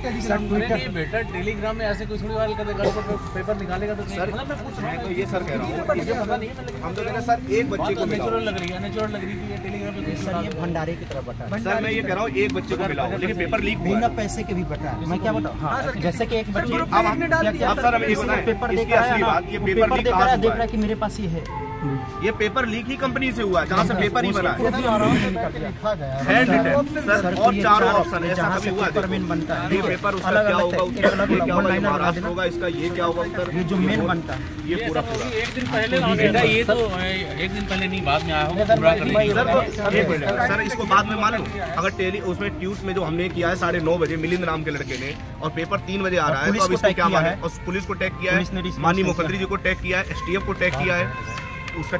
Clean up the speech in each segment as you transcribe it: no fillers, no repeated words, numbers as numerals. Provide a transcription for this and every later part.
नहीं बेटा, टेलीग्राम में ऐसे कोई थोड़ी वायरल कर देगा, पेपर निकालेगा तो सर मैं पूछ रहा हूँ। ये सर कह रहा हूँ, मुझे पता नहीं है, हम तो कह रहे हैं सर एक बच्चे को नेचुरल लग रही है, नेचुरल लग रही है टेलीग्राम पे सर, ये भंडारे की तरफ बता। सर मैं ये कह रहा हूँ एक बच्चे को मिला, लेकिन पेपर लीक हुआ बिना पैसे के भी बता। मैं क्या बताऊँ, जैसे कि एक बच्चे अब सर हमें ये बताएं पेपर देख रहा है, ये पेपर लीक कहाँ से देख रहा है कि मेरे पास ये है, ये पेपर लीक ही कंपनी से हुआ है जहाँ से पेपर ही बना है, सर। और चारों ऑप्शन ऐसा कभी हुआ बनता है, ये पेपर उसका क्या होगा, महाराष्ट्र होगा, इसका ये क्या होगा उत्तर, ये जो मेन बनता है ये पूरा एक दिन पहले बेटा, ये तो एक दिन पहले नहीं बाद में आया होगा सर। इसको बाद में मान लो, अगर उसमें ट्यूट में जो हमने किया है 9:30 बजे मिलिंद नाम के लड़के ने, और पेपर 3 बजे आ रहा है, तो अब इसको क्या माने, और पुलिस को टैग किया है, माननीय मुख्यमंत्री जी को टैग किया है, STF को टैग किया है, उसका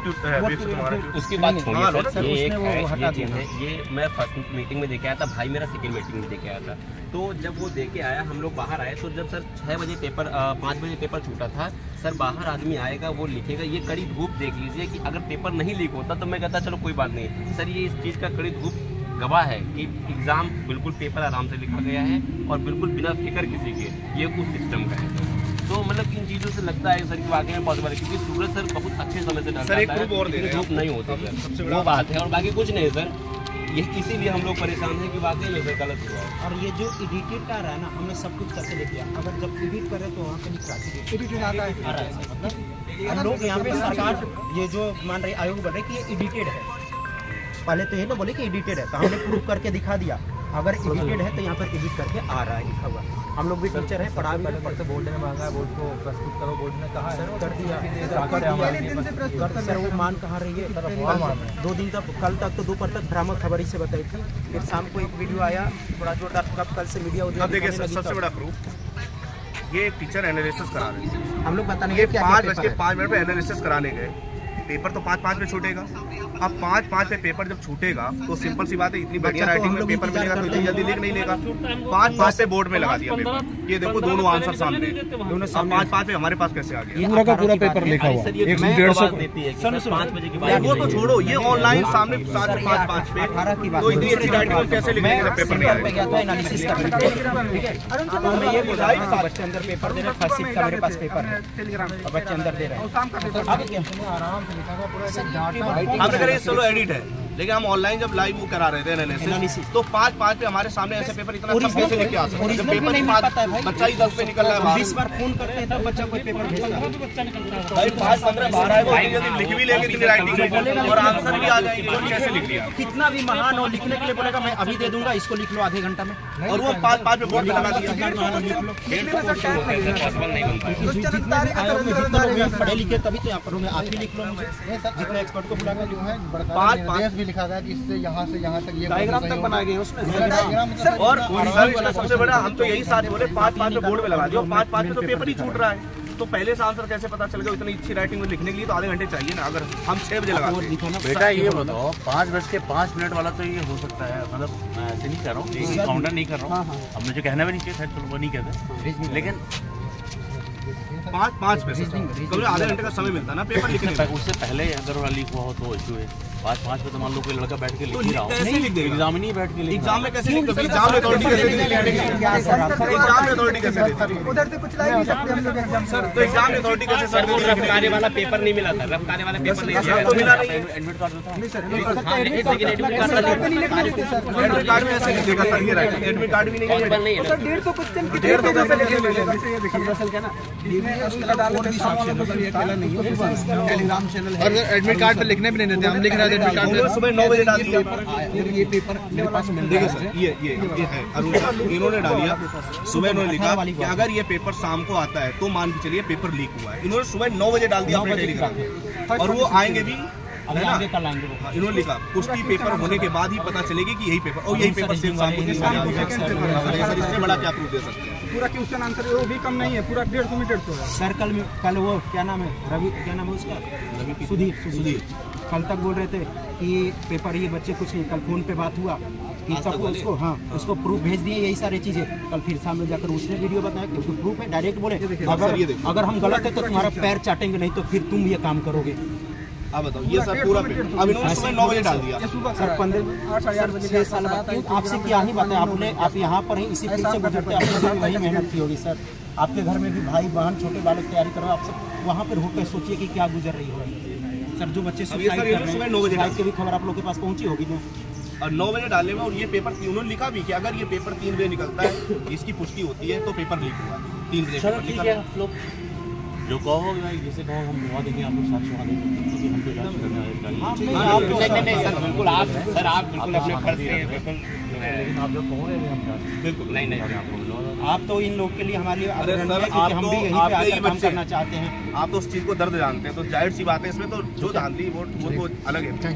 उसकी बात छोड़िए सर, ये एक है, ये चीज़ है, ये मैं फर्स्ट मीटिंग में देखे आया था, भाई मेरा सेकंड मीटिंग में देखे आया था। तो जब वो देके आया, हम लोग बाहर आए, तो जब सर 6 बजे पेपर 5 बजे पेपर छूटा था सर, बाहर आदमी आएगा वो लिखेगा, ये कड़ी धूप देख लीजिए कि अगर पेपर नहीं लीक होता तो मैं कहता चलो कोई बात नहीं सर, ये इस चीज़ का कड़ी धूप गवाह है कि एग्ज़ाम बिल्कुल पेपर आराम से लिखा गया है और बिल्कुल बिना फिक्र किसी के, ये उस सिस्टम का है। तो मतलब इन चीज़ों से लगता है सर कि वाकई में पॉसिबल है, क्योंकि सूरज सर बहुत अच्छे समय से डरता है, धूप नहीं होती सर, वो बात है, और बाकी कुछ नहीं सर। ये इसीलिए हम लोग परेशान हैं कि वाकई में सर गलत हुआ है। और ये जो एडिटेड का रहा है ना, हमने सब कुछ करके ले लिया, अगर जब एडिट करें तो वहाँ पे निकला एडिटेड आ रहा है मतलब हम लोग यहाँ पे सरकार ये जो मान रही आयोग बोल रहे कि ये एडिटेड है, पहले तो ये ना बोले कि एडिटेड है, तो हमने प्रूफ करके दिखा दिया, अगर एडिटेड है तो यहाँ पर एडिट करके आ रहा है लिखा हुआ। हम लोग भी टीचर है, पढ़ा भी पढ़ते, बोर्ड ने मांगा, बोर्ड को प्रस्तुत करो, बोर्ड ने कहा सर कर दिया सर, वो मान कहाँ रही है, 2 दिन तक, कल तक तो दोपहर तक भ्रामक खबर ही से बताई थी, फिर शाम को एक वीडियो आया बड़ा जोरदार, कल से मीडिया। देखिए सबसे बड़ा प्रूफ, ये टीचर एनालिसिस करा रहे हैं, हम लोग बताने 5:05 पे एनालिसिस कराने गए, पेपर तो 5:05 पे छूटेगा, अब 5:05 पे पेपर जब छूटेगा तो सिंपल सी बात है, इतनी बढ़िया राइटिंग में पेपर मिलेगा तो इतनी जल्दी लिख नहीं लेगा, 5:05 पे बोर्ड में लगा दिया पेपर, ये देखो दोनों आंसर सामने, दोनों 5:05 पे हमारे पास कैसे आ गया, पूरा का पूरा पेपर लिखा हुआ 150 देती है 5 बजे के बाद, वो तो छोड़ो, ये ऑनलाइन सामने 5:05 पे, तो इतनी अच्छी राइटिंग में कैसे लिखने का पेपर नहीं आएगा, एनालिसिस कर ठीक है, मैं ये बोल रहा हूं बच्चे अंदर पेपर दे रहे हैं, फर्स्ट शिफ्ट का मेरे पास पेपर है, बच्चे अंदर दे रहे हैं, आगे क्या आराम से लिखा हुआ पूरा, चलो एडिट है, लेकिन हम ऑनलाइन जब लाइव वो करा रहे थे एनालिसिस, तो 5:05 पे हमारे सामने ऐसे पेपर इतना सब कैसे लेके आ सकते हैं, जब पेपर नहीं पता है भाई, बच्चा ही 10 पे निकल रहा है, 20 बार फोन करते हैं तब बच्चा कोई पेपर भेजता है, भाई 5:15 12 है, भाई यदि लिख भी लेंगे इतनी राइटिंग और आंसर भी आ जाएंगे, तो कैसे लिख लिया, कितना भी महान हो लिखने के लिए बोलेगा मैं अभी दे दूंगा, इसको लिख लो आधे घंटा में, और वो 5:05 पे बोर्ड पे लगा दिया, पढ़े लिखे तभी तो यहाँ पर आप ही लिख लो, मुझे जितने एक्सपर्ट को बुला कर जो है 5:05 भी लिखा गया कि इससे यहाँ से यहाँ तक ये डायग्राम तक बनाए गए उसमें, और सबसे बड़ा हम तो यही साथ बोले 5:05 पे बोर्ड में लगा दिया, 5:05 पे तो पेपर ही छूट रहा है, तो पहले से आंसर कैसे पता चल गया, इतनी अच्छी राइटिंग में लिखने के लिए तो आधे घंटे चाहिए ना, अगर हम 6 बजे लगाते हैं। बेटा ये बताओ 5:05 वाला तो ये हो सकता है, मतलब मैं ऐसे नहीं कर रहा हूँ, काउंटर नहीं कर रहा हूँ, अब मुझे कहना भी नहीं चाहिए, चलो वो नहीं कहते, लेकिन 5:05 पे कभी आधे घंटे का समय मिलता है ना पेपर लिखने का, उससे पहले अगर लीक हुआ हो तो इशू है, 5:05 पे तो मान लो कोई लड़का बैठ के लिख ही रहा हो, कैसे लिख देगा, एग्जाम नहीं बैठ के एग्जाम में कैसे लिख देगा, एग्जाम में अथॉरिटी कैसे एग्जाम में अथॉरिटी कैसे उधर से कुछ ला नहीं सकते हम लोग एग्जाम सर, तो एग्जाम में अथॉरिटी कैसे सर, वो रफ्तारी वाला पेपर नहीं मिला था, रफ्तारी वाला पेपर नहीं मिला, तो मिला नहीं, एडमिट कार्ड देता एडमिट कार्ड में ऐसे लिख देगा सर, ये राइटिंग एडमिट कार्ड भी नहीं है सर, 150 क्वेश्चन कितने पेज पे लिखे हुए हैं, असल क्या ना टेलीग्राम चैनल है, एडमिट कार्ड पे लिखने भी नहीं देते, हम लिख रहे थे एडमिट कार्ड में सुबह 9 बजे डाल दिया, और ये पेपर मेरे पास मिल देखिए सर, ये है अरुण सर, इन्होंने डालिया सुबह, इन्होंने लिखा कि अगर ये पेपर शाम को आता है तो मान के चलिए पेपर लीक हुआ है, इन्होंने सुबह 9 बजे डाल दिया अपने टेलीग्राम में, और वो आएंगे भी इन्होंने लिखा पुष्टि पेपर होने के बाद ही पता चलेगी कि यही पेपर, और यही पेपर सिर्फ शाम को इससे बड़ा क्या प्रूफ दे सकते हैं, पूरा क्वेश्चन आंसर वो भी कम नहीं है, पूरा 150 मीटर होगा सर। कल वो क्या नाम है, रवि क्या नाम है उसका, सुधीर कल तक बोल रहे थे कि पेपर ये बच्चे कुछ नहीं, कल फोन पे बात हुआ कि तब उसको उसको प्रूफ भेज दिए, यही सारी चीजें, कल फिर सामने जाकर उसने वीडियो बताया क्योंकि प्रूफ है, डायरेक्ट बोले अगर हम गलत है तो तुम्हारा पैर चाटेंगे, नहीं तो फिर तुम ये काम करोगे। आप बताओ, ये सर पूरा अब इन्होंने सुबह 9 बजे डाल दिया। सर 8 बजे 6 साल बाद आपसे क्या ही बात है, आप यहाँ पर ही इसी फील्ड से गुजरते, आपने भी वही मेहनत की होगी सर। आपके घर में भी भाई बहन छोटे बालक तैयारी करो, आप सब वहाँ पर होकर सोचिए कि क्या गुजर रही होगी सर। जो बच्चे सुबह 9 बजे की भी खबर आप लोग के पास पहुँची होगी जो, और 9 बजे डालने में, और ये पेपर उन्होंने लिखा भी कि अगर ये पेपर 3 बजे निकलता है, इसकी पुष्टि होती है तो पेपर लीक हुआ 3 बजे। चलो ठीक है, आप लोग जो कहो जैसे कहो हम दिखा देंगे, आप लोग साथ दिखा देंगे, क्योंकि हम तो इलाज करना है इसका। नहीं सर बिल्कुल, आप बिल्कुल अपने फर्ज से बिल्कुल, लेकिन आप जो कहोगे हम बिल्कुल नहीं आप तो इन लोग के लिए हमारे अरे सर, हम भी यहीं पे आकर काम करना चाहते हैं। आप तो उस चीज को दर्द जानते हैं, तो जाहिर सी बात है इसमें तो जो धांधली वो अलग है।